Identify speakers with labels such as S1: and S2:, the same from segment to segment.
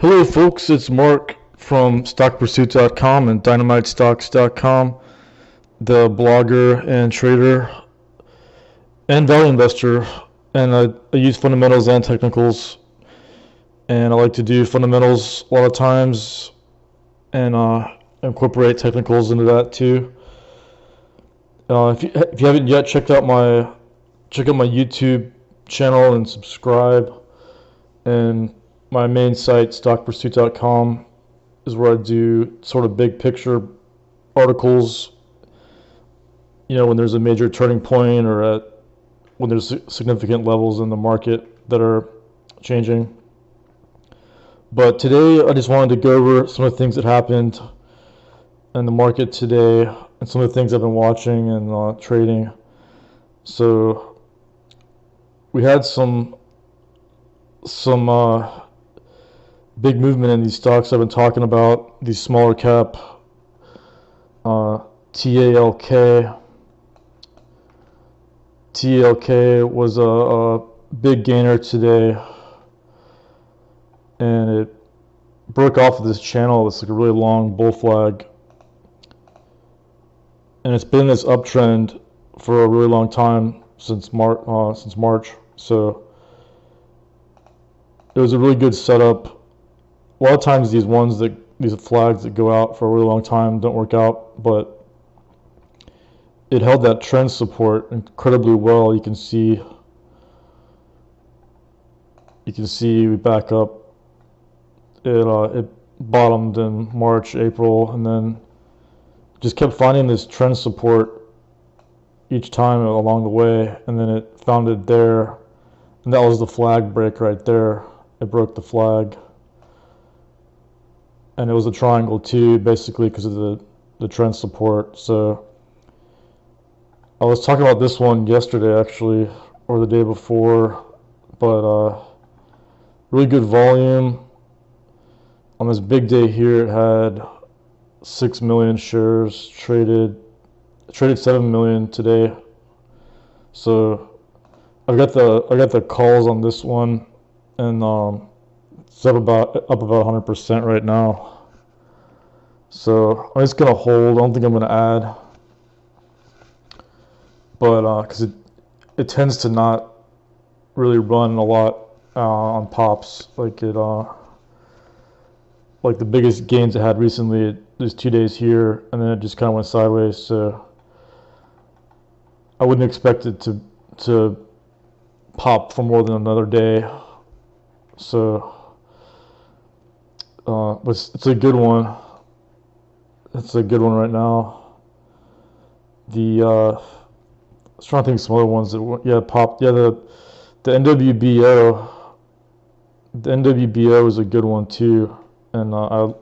S1: Hello folks, it's Mark from StockPursuit.com and DynamiteStocks.com, the blogger and trader and value investor, and I use fundamentals and technicals, and I like to do fundamentals a lot of times and incorporate technicals into that too. If you haven't yet, check out my YouTube channel and subscribe. And my main site, StockPursuit.com, is where I do sort of big picture articles, when there's a major turning point or when there's significant levels in the market that are changing. But today I just wanted to go over some of the things that happened in the market today and some of the things I've been watching and trading. So we had some big movement in these stocks I've been talking about, these smaller cap, TALK. TALK was a big gainer today, and it broke off of this channel. It's like a really long bull flag, and it's been in this uptrend for a really long time since March. So it was a really good setup. A lot of times these flags that go out for a really long time don't work out, but it held that trend support incredibly well. You can see we back up. It bottomed in March, April, and then just kept finding this trend support each time along the way, and then it found it there, and that was the flag break right there. It broke the flag. And it was a triangle too, basically because of the trend support. So I was talking about this one yesterday actually, or the day before, but really good volume. On this big day here, it had 6 million shares traded 7 million today. So I got the calls on this one, and it's up about 100% right now. So I'm just gonna hold. I don't think I'm gonna add, but because it tends to not really run a lot on pops, like the biggest gains it had recently. There's 2 days here, and then it just kind of went sideways. So I wouldn't expect it to pop for more than another day. So but it's a good one. It's a good one right now. I was trying to think of some other ones that popped. Yeah, the NWBO. The NWBO is a good one too, and I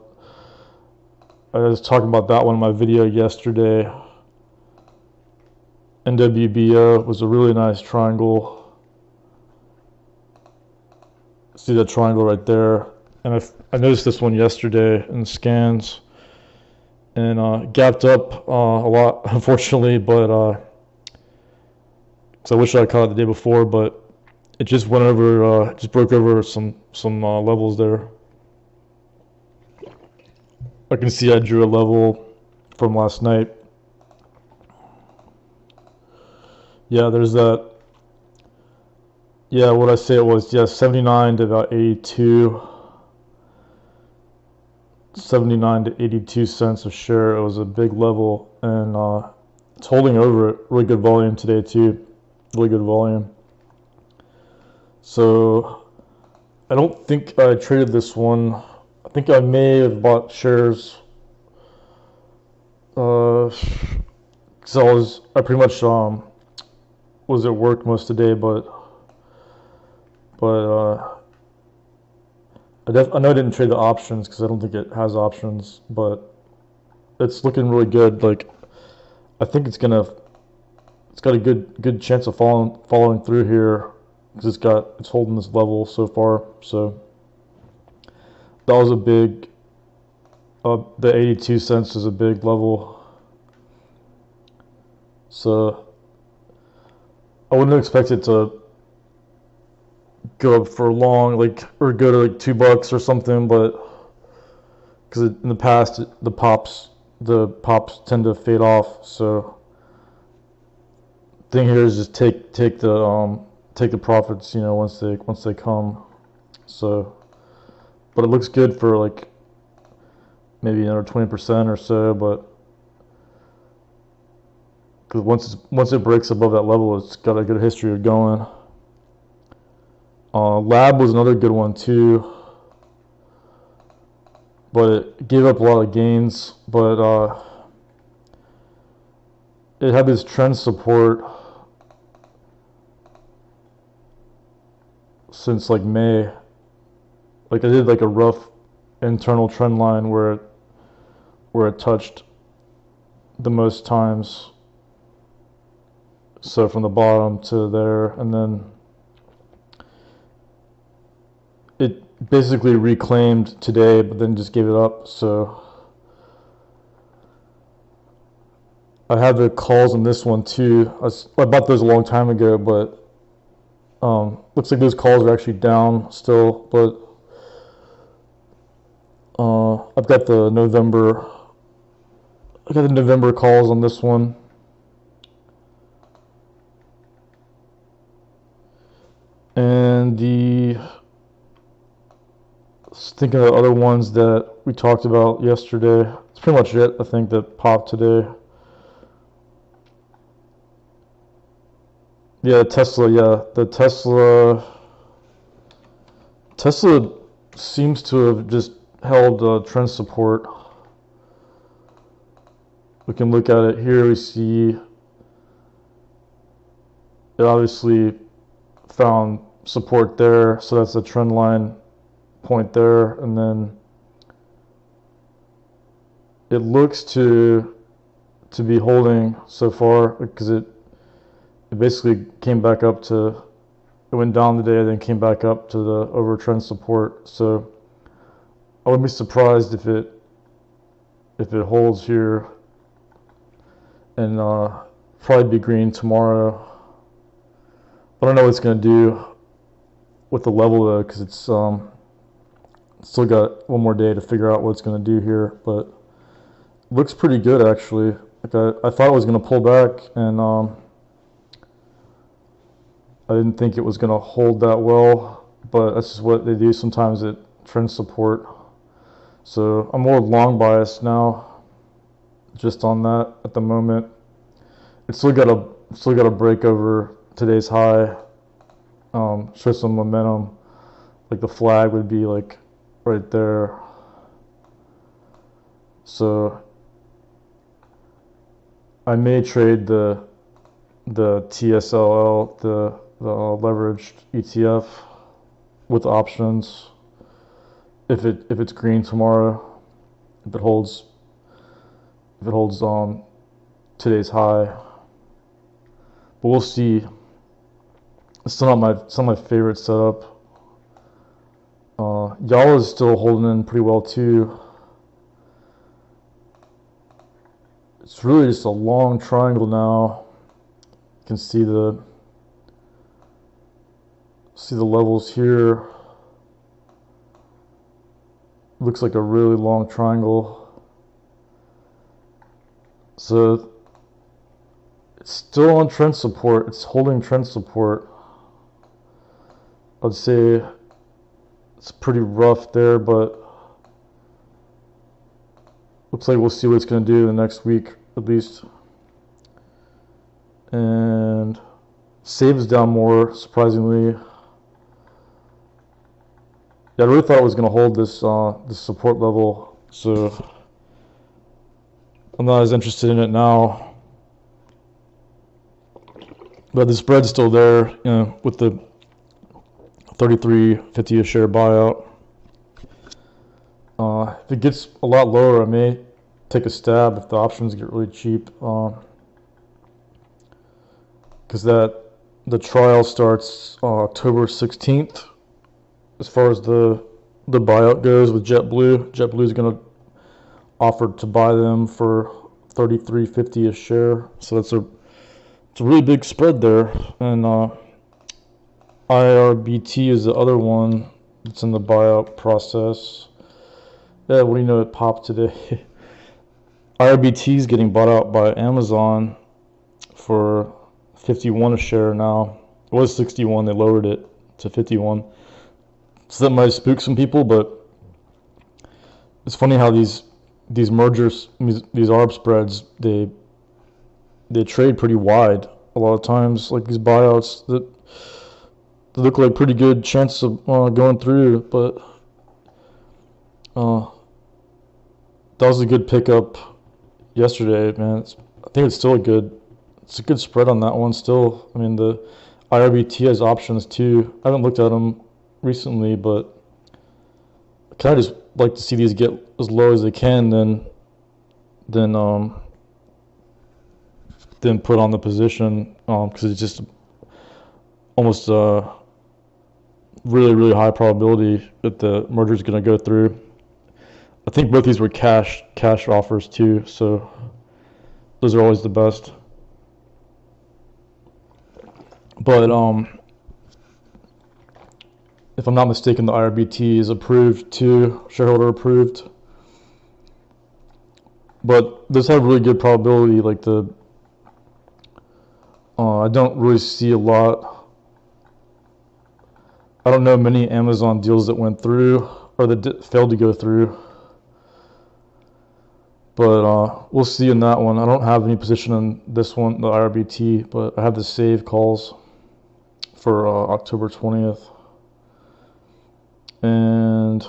S1: was talking about that one in my video yesterday. NWBO was a really nice triangle. See that triangle right there? And I noticed this one yesterday in the scans, and gapped up a lot, unfortunately, but so I wish I caught it the day before, but it just went over, just broke over some levels there. I can see I drew a level from last night. Yeah, there's that. Yeah, what I say it was, 79 to about 82. 79 to 82 cents a share. It was a big level, and it's holding over it. Really good volume today too. Really good volume. So I don't think I traded this one. I think I may have bought shares. So I pretty much was at work most of the day, but I know I didn't trade the options because I don't think it has options, but it's looking really good. Like, I think it's got a good chance of following through here because it's holding this level so far. So that was a big. The 82 cents is a big level. So I wouldn't expect it to go up for long, like, or go to like $2 or something, but because in the past the pops tend to fade off. So thing here is just take the profits, you know, once they come. So, but it looks good for like maybe another 20% or so, but because once it breaks above that level, it's got a good history of going. Lab was another good one too, but it gave up a lot of gains, but it had this trend support since like May. Like I did like a rough internal trend line where it touched the most times. So from the bottom to there, and then it basically reclaimed today, but then just gave it up. So I have the calls on this one too. I bought those a long time ago, but looks like those calls are actually down still. But I've got the November calls on this one. And thinking of the other ones that we talked about yesterday, it's pretty much it, I think, that popped today. Yeah, Tesla, the Tesla seems to have just held trend support. We can look at it here. We see it obviously found support there, so that's a trend line point there, and then it looks to be holding so far, because it basically came back up to, it went down today, then came back up to the over trend support. So I wouldn't be surprised if it holds here, and probably be green tomorrow. I don't know what it's going to do with the level though, because it's still got one more day to figure out what it's going to do here, but it looks pretty good actually. Like I thought it was going to pull back, and I didn't think it was going to hold that well, but that's just what they do sometimes at trend support. So I'm more long biased now, just on that at the moment. It's still got a break over today's high, show some momentum. Like the flag would be like right there. So I may trade the TSLL, the leveraged ETF, with options if it's green tomorrow, if it holds today's high. But we'll see. It's still not my favorite setup. Y'all is still holding in pretty well too. It's really just a long triangle now. You can see the levels here. Looks like a really long triangle. So it's still on trend support. It's holding trend support. I'd say it's pretty rough there, but looks like we'll see what it's going to do in the next week at least. And saves down more, surprisingly. Yeah, I really thought it was going to hold this support level, so I'm not as interested in it now. But the spread's still there, you know, with the 33.50 a share buyout. If it gets a lot lower, I may take a stab if the options get really cheap, because the trial starts October 16th. As far as the buyout goes with JetBlue, JetBlue is going to offer to buy them for $33.50 a share. So it's a really big spread there, and IRBT is the other one that's in the buyout process. Yeah, what do you know, it popped today. IRBT is getting bought out by Amazon for 51 a share now. It was 61, they lowered it to 51. So that might spook some people, but it's funny how these mergers, these ARB spreads, they trade pretty wide a lot of times. Like these buyouts that look like pretty good chance of going through, but that was a good pickup yesterday, man. I think it's still a good spread on that one still. I mean, the IRBT has options too. I haven't looked at them recently, but I kind of just like to see these get as low as they can, then put on the position, because it's just almost really high probability that the merger is going to go through. I think both these were cash offers too, so those are always the best. But if I'm not mistaken, the IRBT is approved too, shareholder approved. But this had really good probability. Like I don't really see a lot. I don't know many Amazon deals that went through or that failed to go through. But we'll see in that one. I don't have any position in this one, the IRBT, but I have the save calls for October 20th. And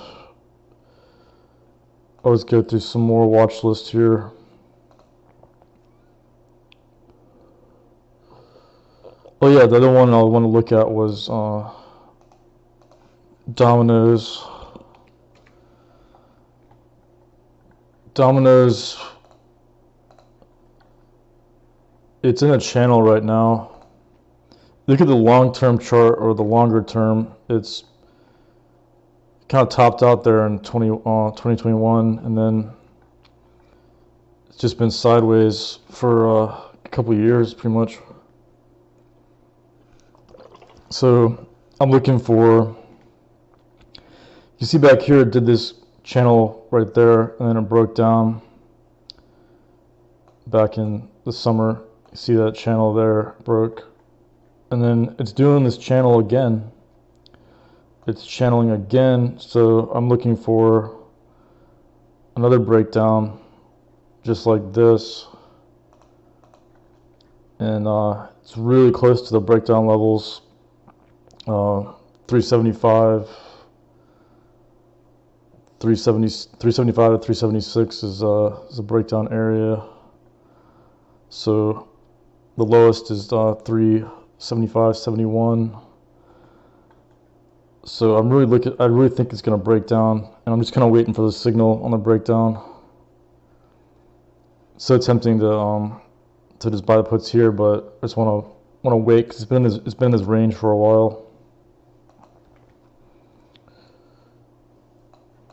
S1: let's go through some more watch lists here. Oh yeah, the other one I want to look at was Dominos. Dominos, it's in a channel right now. Look at the long-term chart or the longer term. It's kind of topped out there in 2021, and then it's just been sideways for a couple of years, pretty much. So I'm looking for, you see back here, it did this channel right there, and then it broke down back in the summer. You see that channel there broke, and then it's doing this channel again. It's channeling again, so I'm looking for another breakdown just like this, and it's really close to the breakdown levels. 375 to 376 is a breakdown area. So the lowest is 375.71. So I really think it's going to break down, and I'm just kind of waiting for the signal on the breakdown. So tempting to just buy the puts here, but I just want to wait because it's been in this range for a while.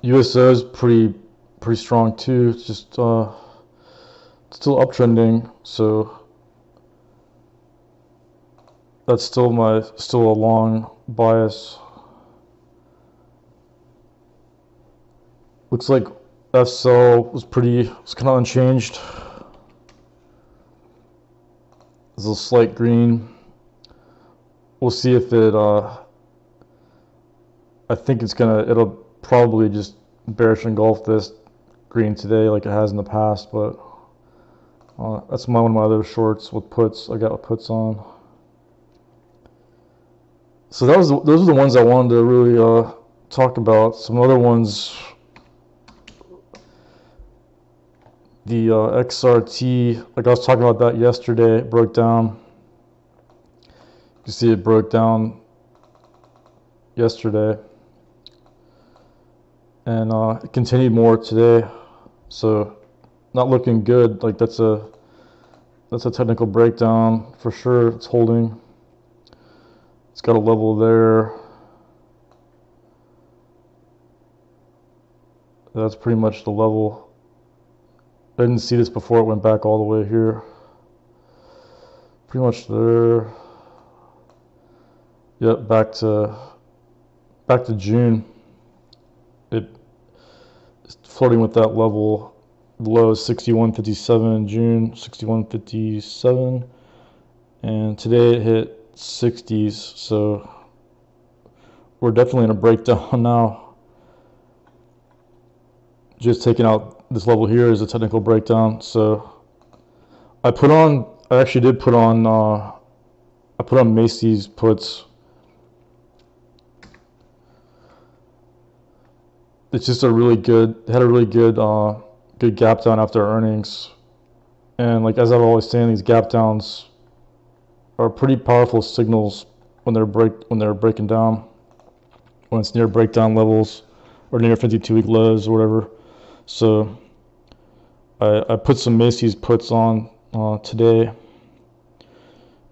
S1: USO is pretty strong too. It's just still uptrending, so that's still a long bias. Looks like SL was kind of unchanged. There's a slight green. We'll see if it. I think it'll probably just bearish engulf this green today, like it has in the past. But that's one of my other shorts with puts. I got puts on. So those are the ones I wanted to really talk about. Some other ones. The XRT, like I was talking about that yesterday, it broke down. You see it broke down yesterday, and it continued more today. So not looking good. Like that's a technical breakdown for sure. It's holding. It's got a level there. That's pretty much the level. I didn't see this before it went back all the way here. Pretty much there. Yep, back to June. It's floating with that level. The low is 61.57 in June, 61.57, and today it hit 60s. So we're definitely in a breakdown now. Just taking out this level here is a technical breakdown. So I actually did put on Macy's puts. It's just had a really good gap down after earnings. And like as I've always saying, these gap downs are pretty powerful signals when they're breaking down, when it's near breakdown levels or near 52-week lows or whatever. So I put some Macy's puts on today,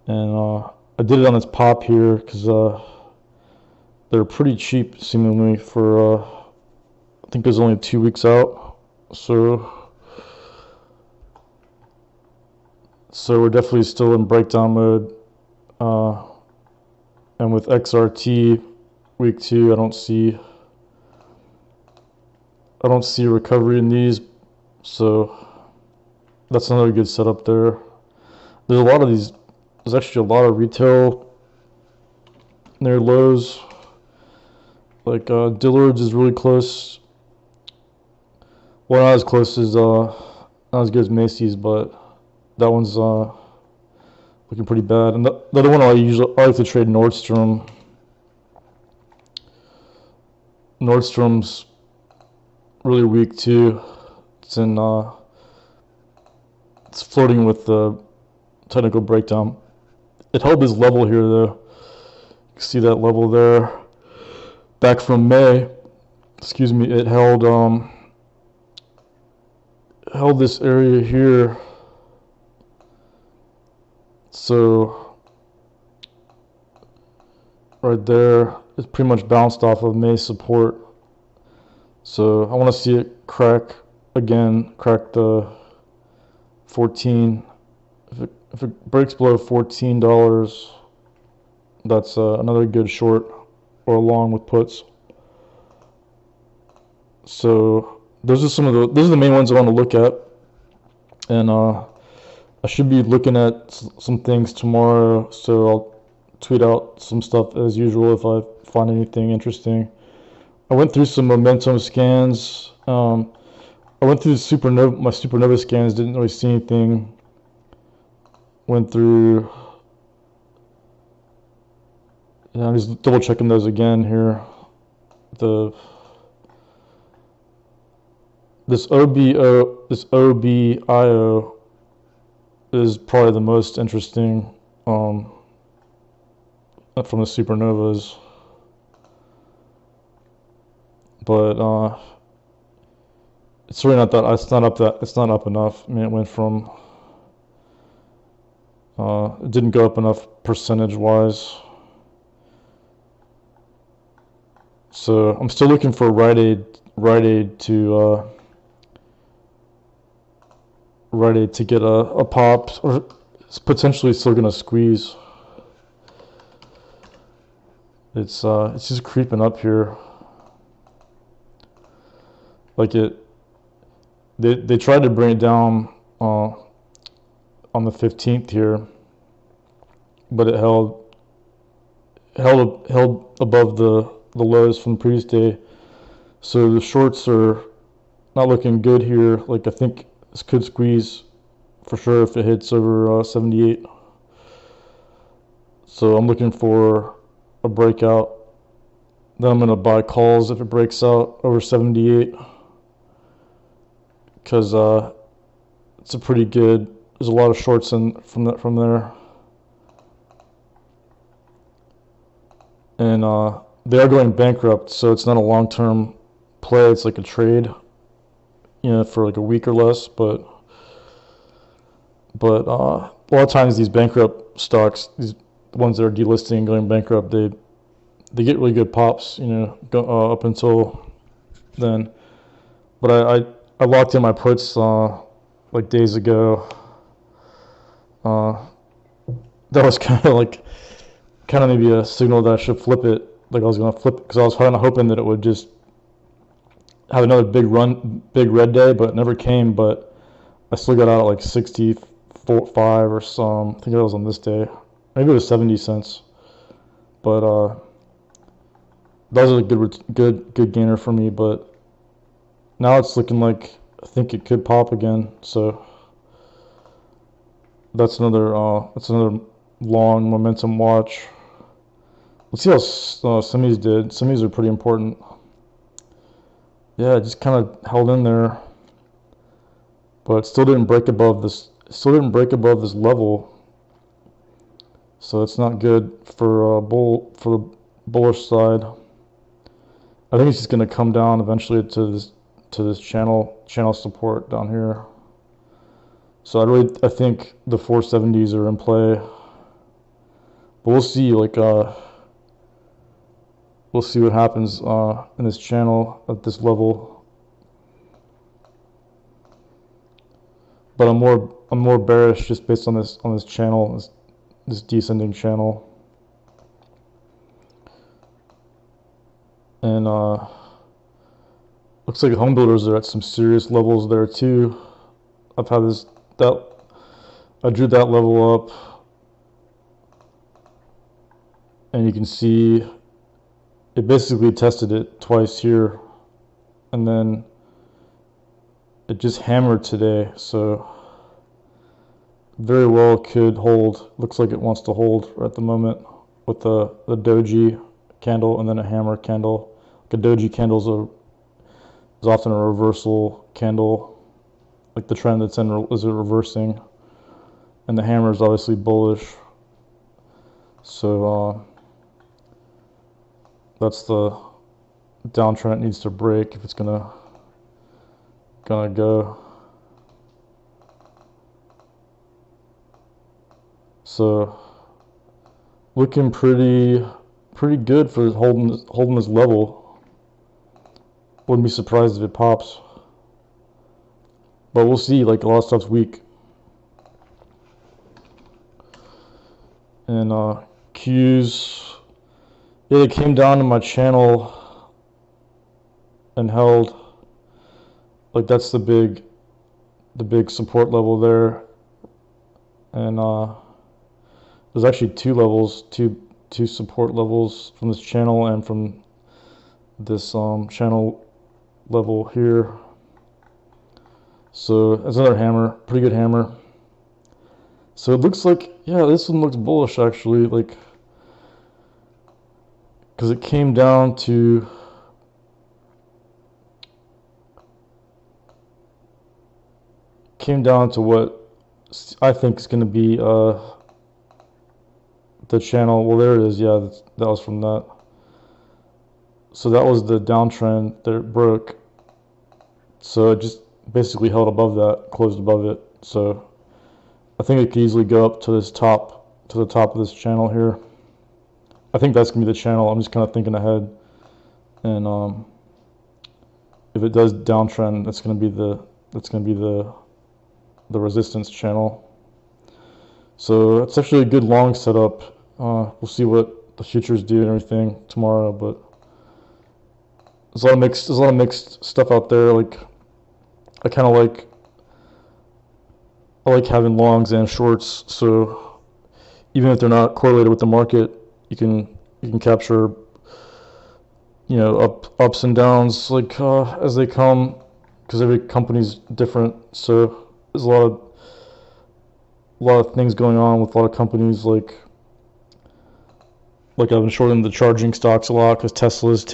S1: and I did it on this pop here because they're pretty cheap seemingly for I think there's only 2 weeks out. So we're definitely still in breakdown mode, and with XRT week 2, I don't see a recovery in these, so that's another good setup there. There's a lot of these. There's actually a lot of retail near lows. Like Dillard's is really close. Well, not as close as not as good as Macy's, but that one's looking pretty bad. And the other one I like to trade Nordstrom. Nordstrom's really weak too. It's floating with the technical breakdown. It held this level here though. You can see that level there. Back from May, excuse me, it held this area here. So right there, it's pretty much bounced off of May support. So I want to see it crack the 14. If it breaks below $14, that's another good short or long with puts. So those are the main ones I want to look at, and I should be looking at some things tomorrow. So I'll tweet out some stuff as usual if I find anything interesting. I went through some momentum scans. I went through my supernova scans. Didn't really see anything. Went through. Yeah, I'm just double checking those again here. This OBIO is probably the most interesting from the supernovas. But it's really not that. It's not up enough. I mean, it went from. It didn't go up enough percentage-wise. So I'm still looking for Rite Aid to get a pop, or it's potentially still gonna squeeze. It's just creeping up here. Like they tried to bring it down on the 15th here, but it held above the lows from the previous day. So the shorts are not looking good here. Like I think this could squeeze for sure if it hits over 78. So I'm looking for a breakout. Then I'm gonna buy calls if it breaks out over 78, because it's a pretty good. There's a lot of shorts from there, and they are going bankrupt. So it's not a long-term play. It's like a trade, for like a week or less. But a lot of times these bankrupt stocks, these ones that are delisting and going bankrupt, they get really good pops, up until then. But I locked in my puts like days ago. That was kind of like kind of maybe a signal that I should flip it. Like I was gonna flip it because I was kind of hoping that it would just have another big red day, but it never came. But I still got out at like 65 or some. I think that was on this day. Maybe it was 70 cents. But that was a good gainer for me. But now it's looking like I think it could pop again. So that's another long momentum watch. Let's see how semis did. Semis are pretty important. Yeah, it just kind of held in there, but it still didn't break above this. Still didn't break above this level, so it's not good for the bullish side. I think it's just going to come down eventually to this channel support down here. So I think the 470s are in play, but we'll see. Like we'll see what happens in this channel at this level. But I'm more bearish just based on this channel, this descending channel. And looks like home builders are at some serious levels there too. I've had I drew that level up, and you can see it basically tested it twice here, and then it just hammered today. So very well could hold. Looks like it wants to hold at the moment with the doji candle and then a hammer candle. Like a doji candle is often a reversal candle, like the trend that's in is reversing, and the hammer is obviously bullish. So that's the downtrend it needs to break if it's gonna go. So looking pretty good for holding this level. Wouldn't be surprised if it pops, but we'll see. Like a lot of stuff's weak. And Q's, yeah, they came down to my channel and held. Like that's the big support level there. And there's actually two support levels from this channel and from this channel level here. So that's another hammer, pretty good hammer. So it looks like, yeah, this one looks bullish actually, like, because it came down to what I think is going to be the channel. Well, there it is. Yeah, that was from that. So that was the downtrend that it broke. So it just basically held above that, closed above it. So I think it could easily go up to the top of this channel here. I think that's gonna be the channel. I'm just kind of thinking ahead, and if it does downtrend, that's gonna be the resistance channel. So it's actually a good long setup. We'll see what the futures do and everything tomorrow, but there's a lot of mixed stuff out there. Like I kind of like having longs and shorts. So even if they're not correlated with the market, you can capture, you know, ups and downs like as they come, because every company's different. So there's a lot of things going on with a lot of companies. Like I've been shorting the charging stocks a lot because Tesla is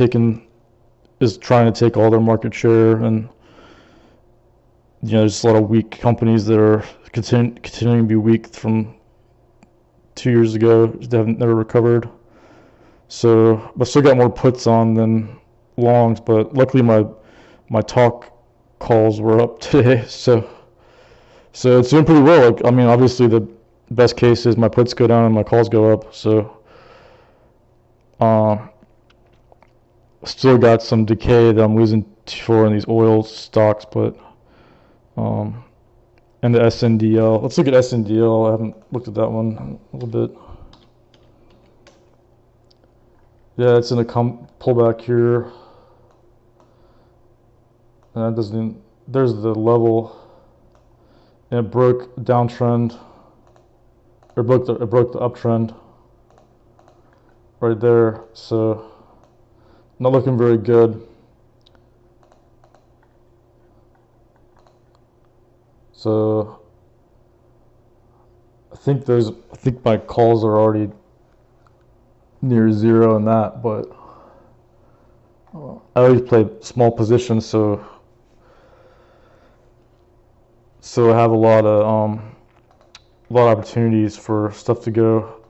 S1: trying to take all their market share, and you know there's a lot of weak companies that are continuing to be weak from 2 years ago. They haven't never recovered. So I still got more puts on than longs, but luckily my talk calls were up today, so it's doing pretty well. Like, I mean, obviously the best case is my puts go down and my calls go up. So still got some decay that I'm losing for in these oil stocks, but and the SNDL. Let's look at SNDL. I haven't looked at that one in a little bit. Yeah, it's in a pullback here. And that doesn't, there's the level. And it broke downtrend. It broke the uptrend right there. So not looking very good. So I think my calls are already near zero in that, but I always play small positions, so I have a lot of opportunities for stuff to go,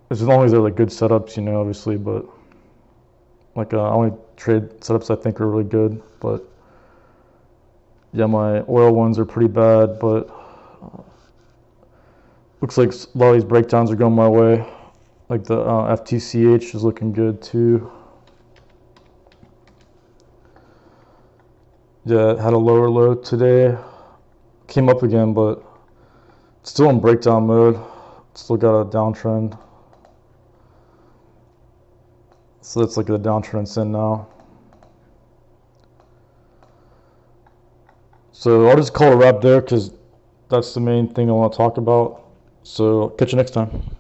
S1: as long as they're like good setups, you know, obviously. But like I only trade setups I think are really good. But yeah, my oil ones are pretty bad, but looks like a lot of these breakdowns are going my way. Like the FTCH is looking good too. Yeah, it had a lower low today. Came up again, but still in breakdown mode. Still got a downtrend. So that's like the downtrend it's in now. So I'll just call it a wrap there because that's the main thing I want to talk about. So catch you next time.